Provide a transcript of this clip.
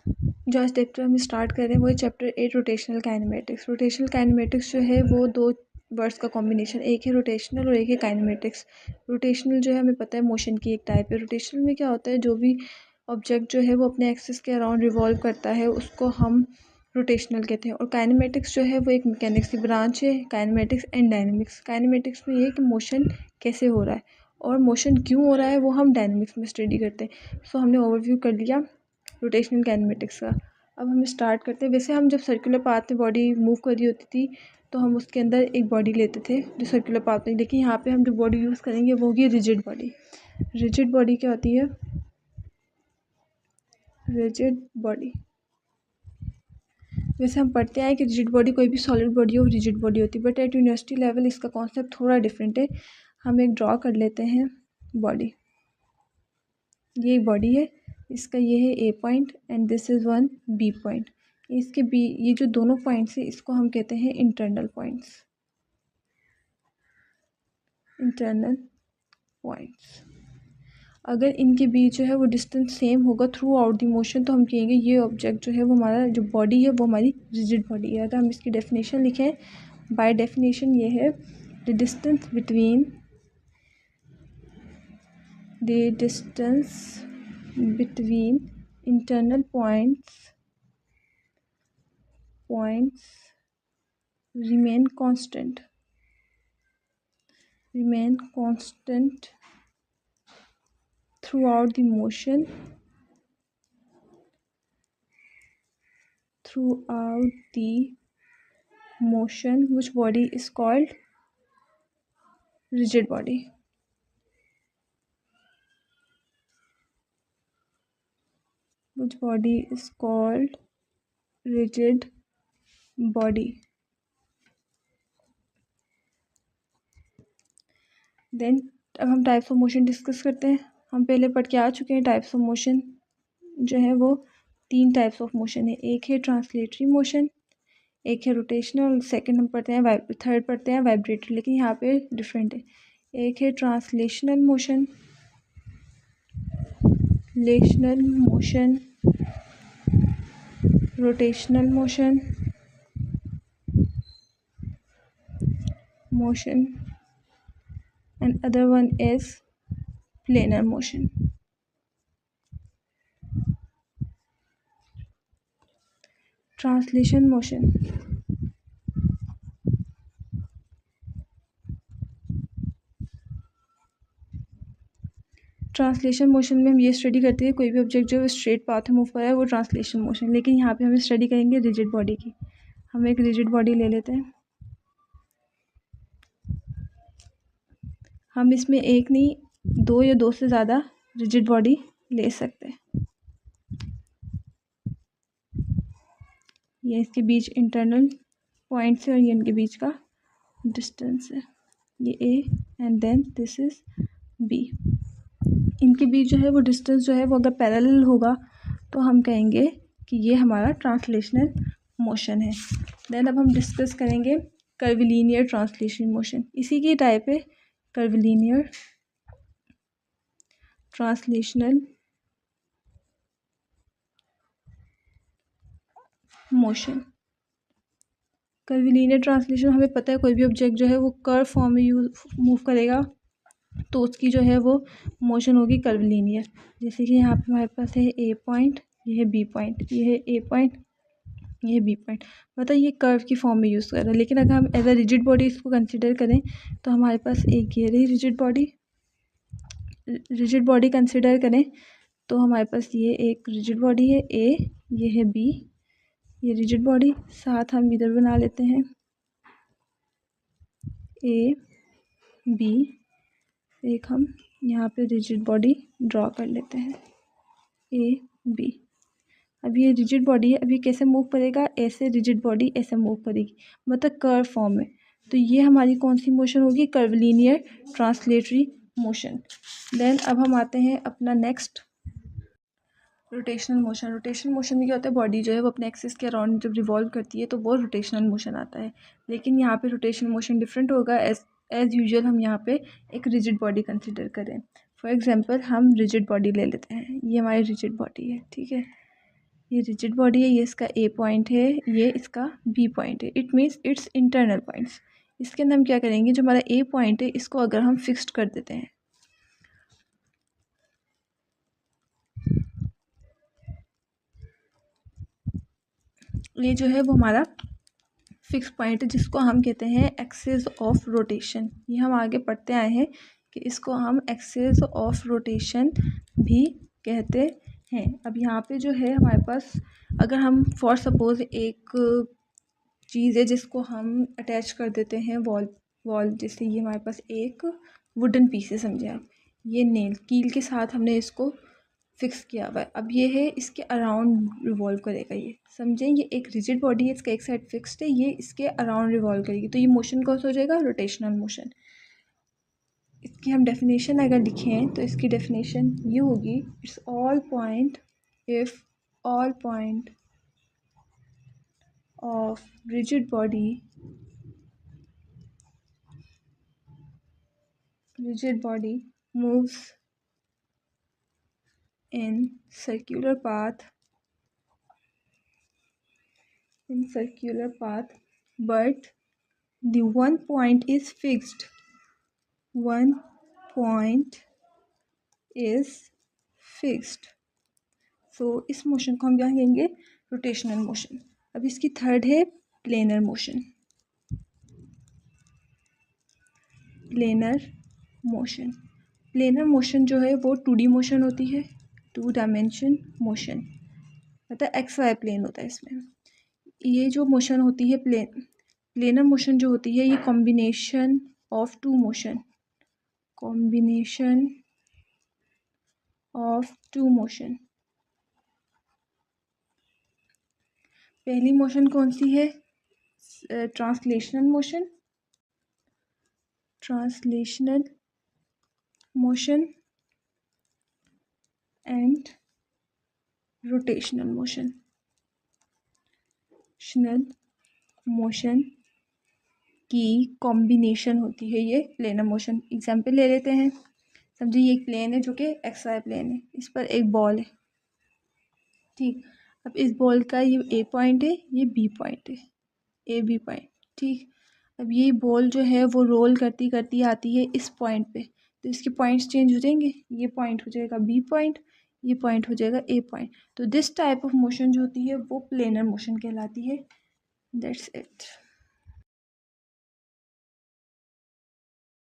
जो चैप्टर हम स्टार्ट कर रहे हैं वो है chapter 8 rotational kinematics. Rotational kinematics जो है वो दो वर्ड्स का कॉम्बिनेशन, एक है रोटेशनल और एक है काइनेमेटिक्स। रोटेशनल जो है हमें पता है मोशन की एक टाइप है। रोटेशनल में क्या होता है, जो भी ऑब्जेक्ट जो है वो अपने एक्सिस के अराउंड रिवॉल्व करता है उसको हम रोटेशनल कहते हैं। और काइनेमेटिक्स जो है वो एक मैकेनिक्स की ब्रांच है, काइनेमेटिक्स एंड डायनेमिक्स। काइनेमेटिक्स में ये है कि मोशन कैसे हो रहा है और मोशन क्यों हो रहा है वो हम डायनेमिक्स में स्टडी करते हैं। सो हमने ओवरव्यू कर लिया रोटेशनल काइनेमेटिक्स का। अब हम स्टार्ट करते हैं। वैसे हम जब सर्कुलर पाथ में बॉडी मूव कर रही होती थी तो हम उसके अंदर एक बॉडी लेते थे जो सर्कुलर पाथ में, लेकिन यहाँ पे हम जो बॉडी यूज़ करेंगे वो होगी रिजिड बॉडी। रिजिड बॉडी क्या होती है? रिजिड बॉडी, वैसे हम पढ़ते हैं कि रिजिड बॉडी कोई भी सॉलिड बॉडी हो रिजिड बॉडी होती है, बट एट यूनिवर्सिटी लेवल इसका कॉन्सेप्ट थोड़ा डिफरेंट है। हम एक ड्रॉ कर लेते हैं बॉडी। ये एक बॉडी है, इसका ये है A point and this is one B point. इसके बी, ये जो दोनों पॉइंट्स हैं इसको हम कहते हैं इंटरनल पॉइंट्स। इंटरनल पॉइंट्स, अगर इनके बीच जो है वो डिस्टेंस सेम होगा थ्रू आउट द मोशन तो हम कहेंगे ये ऑब्जेक्ट जो है वो हमारा जो बॉडी है वो हमारी रिजिड बॉडी है। अगर हम इसकी डेफिनेशन लिखें, बाय डेफिनेशन ये है the distance between internal points remain constant throughout the motion which body is called rigid body. Which body is called rigid body. Then अब हम टाइप्स ऑफ मोशन डिस्कस करते हैं। हम पहले पढ़ के आ चुके हैं टाइप्स ऑफ मोशन जो है वो 3 टाइप्स ऑफ मोशन है। एक है ट्रांसलेटरी मोशन, एक है रोटेशनल, सेकंड हम पढ़ते हैं थर्ड पढ़ते हैं वाइब्रेटरी, लेकिन यहाँ पे डिफरेंट है। एक है translational motion, rotational motion and other one is planar motion. Translation motion, translation motion में हम ये स्टडी करते हैं कोई भी ऑब्जेक्ट जो स्ट्रेट पाथ में मूव कर रहा है वो ट्रांसलेशन मोशन। लेकिन यहाँ पे हम स्टडी करेंगे रिजिड बॉडी की। हम एक रिजिड बॉडी ले लेते हैं। हम इसमें एक नहीं 2 या 2 से ज़्यादा रिजिड बॉडी ले सकते हैं। ये इसके बीच इंटरनल पॉइंट्स है और ये इनके बीच का डिस्टेंस है, ये A and then this is B. इनके बीच जो है वो डिस्टेंस जो है वो अगर पैरेलल होगा तो हम कहेंगे कि ये हमारा ट्रांसलेशनल मोशन है। देन अब हम डिस्कस करेंगे कर्विलीनियर ट्रांसलेशन मोशन। इसी की टाइप है कर्विलीनियर ट्रांसलेशनल मोशन। कर्विलीनियर ट्रांसलेशन हमें पता है कोई भी ऑब्जेक्ट जो है वो कर्व फॉर्म में मूव करेगा तो उसकी जो है वो मोशन होगी कर्विलीनियर। जैसे कि यहाँ पे हमारे पास है ए पॉइंट, ये है बी पॉइंट, ये है ए पॉइंट, ये है बी पॉइंट, मतलब ये कर्व की फॉर्म में यूज़ कर रहे हैं। लेकिन अगर हम एज अ रिजिड बॉडी इसको कंसिडर करें तो हमारे पास एक ये रही रिजिड बॉडी कंसिडर करें तो हमारे पास ये एक रिजिड बॉडी है ए, ये है बी, ये रिजिड बॉडी। साथ हम इधर बना लेते हैं ए बी, एक हम यहाँ पे रिजिड बॉडी ड्रॉ कर लेते हैं ए बी। अब ये रिजिड बॉडी है, अब ये कैसे मूव करेगा, ऐसे रिजिड बॉडी ऐसे मूव करेगी, मतलब कर्व फॉर्म में। तो ये हमारी कौन सी मोशन होगी, कर्विलीनियर ट्रांसलेटरी मोशन। देन अब हम आते हैं अपना next rotational motion. Rotational motion में क्या होता है, बॉडी जो है वो अपने एक्सिस के अराउंड जब रिवॉल्व करती है तो वो रोटेशनल मोशन आता है। लेकिन यहाँ पे रोटेशनल मोशन डिफरेंट होगा। एज यूजुअल हम यहाँ पे एक रिजिड बॉडी कंसिडर करें। फॉर एग्जांपल हम रिजिड बॉडी ले लेते हैं, ये हमारी रिजिड बॉडी है, ठीक है। ये रिजिड बॉडी है, ये इसका ए पॉइंट है, ये इसका बी पॉइंट है। It means it's internal points. इसके अंदर हम क्या करेंगे, जो हमारा ए पॉइंट है इसको अगर हम फिक्स्ड कर देते हैं, ये जो है वो हमारा फिक्स पॉइंट है जिसको हम कहते हैं एक्सिस ऑफ रोटेशन। ये हम आगे पढ़ते आए हैं कि इसको हम एक्सिस ऑफ रोटेशन भी कहते हैं। अब यहाँ पे जो है हमारे पास, अगर हम फॉर सपोज एक चीज़ है जिसको हम अटैच कर देते हैं वॉल जैसे ये हमारे पास एक वुडन पीस है, समझे आप, ये नेल कील के साथ हमने इसको फिक्स किया हुआ है। अब ये है इसके अराउंड रिवॉल्व करेगा, ये समझें, ये एक रिजिड बॉडी है, इसका एक साइड फिक्स्ड है, ये इसके अराउंड रिवॉल्व करेगी, तो ये मोशन कौन सा हो जाएगा, रोटेशनल मोशन। इसकी हम डेफिनेशन अगर लिखें तो इसकी डेफिनेशन ये होगी, it's all point if all point of rigid body moves in circular path but the one point is fixed, so इस मोशन को हम क्या कहेंगे, रोटेशनल मोशन। अब इसकी थर्ड है प्लेनर मोशन। प्लेनर मोशन जो है वो 2D मोशन होती है, 2 डायमेंशन मोशन, मतलब एक्स वाई प्लेन होता है इसमें। ये जो मोशन होती है प्लेनर मोशन जो होती है, ये कॉम्बिनेशन ऑफ टू मोशन। पहली मोशन कौन सी है, translational motion and rotational motion की कॉम्बिनेशन होती है ये प्लेनर मोशन। एग्जाम्पल ले लेते हैं, समझिए ये एक प्लेन है जो कि एक्स वाई प्लेन है, इस पर एक बॉल है, ठीक। अब इस बॉल का ये ए पॉइंट है, ये बी पॉइंट है, ए बी पॉइंट, ठीक। अब ये बॉल जो है वो रोल करती करती आती है इस पॉइंट पे, तो इसके पॉइंट्स चेंज हो जाएंगे, ये पॉइंट हो जाएगा बी पॉइंट, ये पॉइंट हो जाएगा ए पॉइंट। तो दिस टाइप ऑफ मोशन जो होती है वो प्लेनर मोशन कहलाती है। That's it.